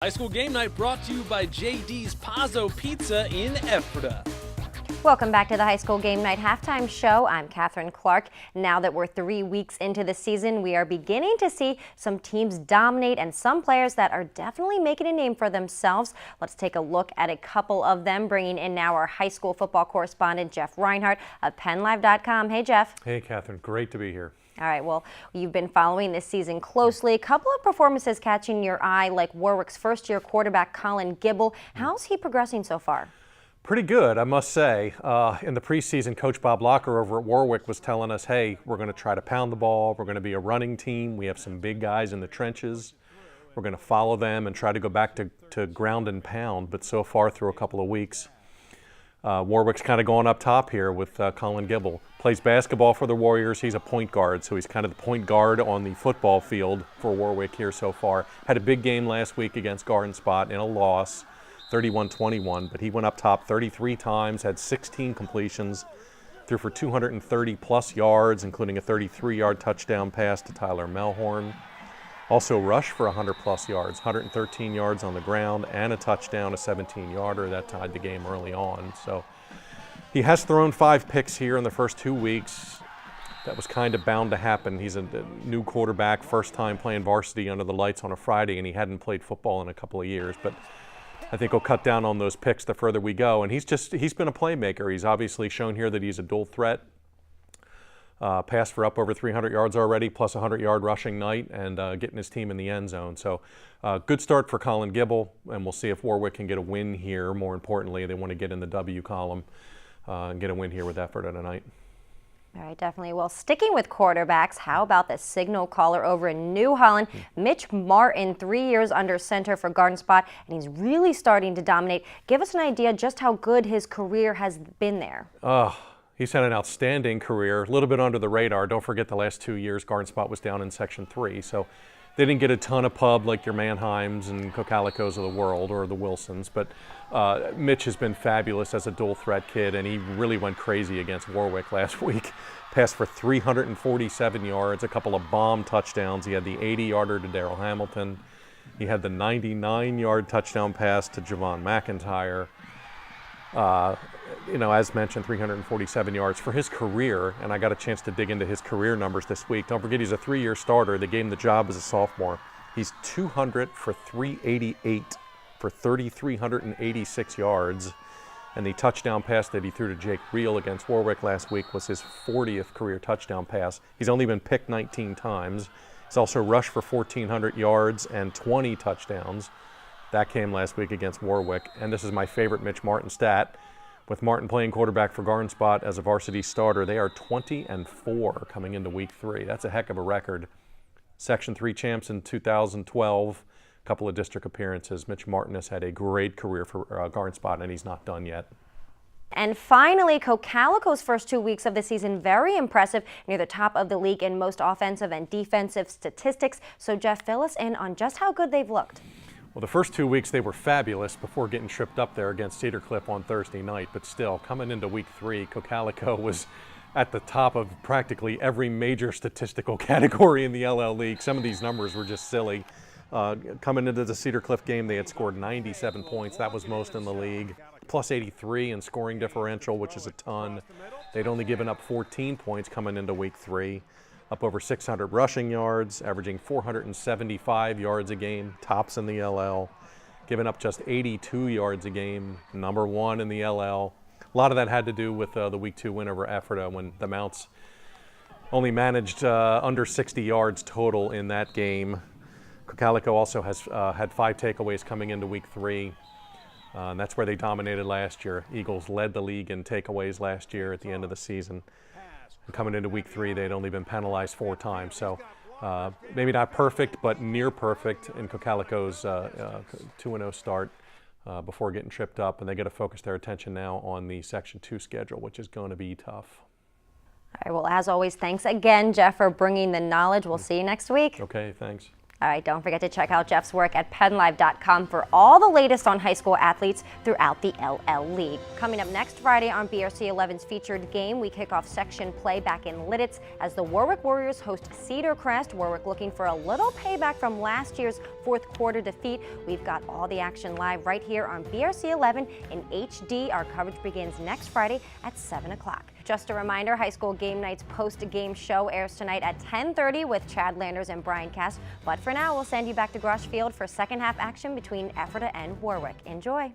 High School Game Night brought to you by JD's Pazzo Pizza in Ephrata. Welcome back to the High School Game Night Halftime Show. I'm Catherine Clark. Now that we're 3 weeks into the season, we are beginning to see some teams dominate and some players that are definitely making a name for themselves. Let's take a look at a couple of them, bringing in now our high school football correspondent, Jeff Reinhardt of PennLive.com. Hey, Jeff. Hey, Catherine. Great to be here. All right, well, you've been following this season closely. A couple of performances catching your eye, like Warwick's first-year quarterback, Colin Gibble. How's he progressing so far? Pretty good, I must say. In the preseason, Coach Bob Locker over at Warwick was telling us, hey, we're going to try to pound the ball. We're going to be a running team. We have some big guys in the trenches. We're going to follow them and try to go back to ground and pound. But so far, through a couple of weeks, Warwick's kind of going up top here with Colin Gibble. Plays basketball for the Warriors. He's a point guard, so he's kind of the point guard on the football field for Warwick here so far. Had a big game last week against Garden Spot in a loss, 31-21, but he went up top 33 times, had 16 completions, threw for 230-plus yards, including a 33-yard touchdown pass to Tyler Melhorn. Also rushed for 100-plus yards, 113 yards on the ground, and a touchdown, a 17-yarder. That tied the game early on. So he has thrown 5 picks here in the first 2 weeks. That was kind of bound to happen. He's a new quarterback, first time playing varsity under the lights on a Friday, and he hadn't played football in a couple of years. But I think he'll cut down on those picks the further we go. And he's been a playmaker. He's obviously shown here that he's a dual threat. Passed for up over 300 yards already, plus a 100-yard rushing night, and getting his team in the end zone. So good start for Colin Gibble, and we'll see if Warwick can get a win here. More importantly, they want to get in the W column and get a win here with Ephrata tonight. All right, definitely. Well, sticking with quarterbacks, how about the signal caller over in New Holland? Mitch Martin, 3 years under center for Garden Spot, and he's really starting to dominate. Give us an idea just how good his career has been there. He's had an outstanding career, a little bit under the radar. Don't forget the last 2 years, Garden Spot was down in Section 3, so they didn't get a ton of pub like your Manheims and Cocalicos of the world or the Wilsons, but Mitch has been fabulous as a dual threat kid, and he really went crazy against Warwick last week. Passed for 347 yards, a couple of bomb touchdowns. He had the 80-yarder to Daryl Hamilton. He had the 99-yard touchdown pass to Javon McIntyre. As mentioned, 347 yards for his career, and I got a chance to dig into his career numbers this week. Don't forget, he's a 3-year starter. They gave him the job as a sophomore. He's 200 for 388 for 3,386 yards, and the touchdown pass that he threw to Jake Reel against Warwick last week was his 40th career touchdown pass. He's only been picked 19 times. He's also rushed for 1,400 yards and 20 touchdowns. That came last week against Warwick, and this is my favorite Mitch Martin stat. With Martin playing quarterback for Garden Spot as a varsity starter, they are 20-4 coming into week 3. That's a heck of a record. Section 3 champs in 2012, a couple of district appearances. Mitch Martin has had a great career for Garden Spot, and he's not done yet. And finally, Cocalico's first 2 weeks of the season, very impressive, near the top of the league in most offensive and defensive statistics. So Jeff, fill us in on just how good they've looked. Well, the first 2 weeks they were fabulous before getting tripped up there against Cedar Cliff on Thursday night. But still, coming into week 3, Cocalico was at the top of practically every major statistical category in the LL League. Some of these numbers were just silly. Coming into the Cedar Cliff game, they had scored 97 points. That was most in the league. Plus 83 in scoring differential, which is a ton. They'd only given up 14 points coming into week 3. Up over 600 rushing yards, averaging 475 yards a game, tops in the LL. Giving up just 82 yards a game, number 1 in the LL. A lot of that had to do with the week 2 win over Ephrata when the Mounts only managed under 60 yards total in that game. Cocalico also has had 5 takeaways coming into week 3. And that's where they dominated last year. Eagles led the league in takeaways last year at the end of the season. And coming into week 3, they'd only been penalized 4 times. So maybe not perfect, but near perfect in Cocalico's 2-0 start before getting tripped up. And they got to focus their attention now on the Section 2 schedule, which is going to be tough. All right, well, as always, thanks again, Jeff, for bringing the knowledge. We'll see you next week. Okay, thanks. All right, don't forget to check out Jeff's work at PennLive.com for all the latest on high school athletes throughout the LL League. Coming up next Friday on BRC 11's featured game, we kick off section play back in Lidditz as the Warwick Warriors host Cedar Crest. Warwick looking for a little payback from last year's fourth quarter defeat. We've got all the action live right here on BRC 11 in HD. Our coverage begins next Friday at 7 o'clock. Just a reminder, High School Game Night's post-game show airs tonight at 10:30 with Chad Landers and Brian Cass. But for now, we'll send you back to Grosh Field for second half action between Ephrata and Warwick. Enjoy.